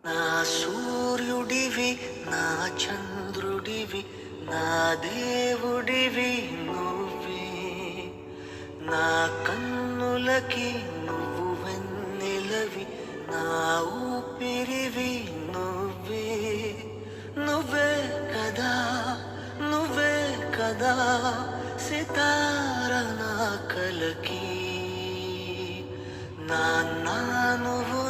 నా సూర్యుడివి, నా చంద్రుడివి, నా దేవుడివి నువ్వే. నా కన్నులకి నువ్వు వెన్నెలవి, నా ఊపిరివి నువ్వే. నువ్వే కదా, నువ్వే కదా సితార నా కలకి. నాన్న నువ్వు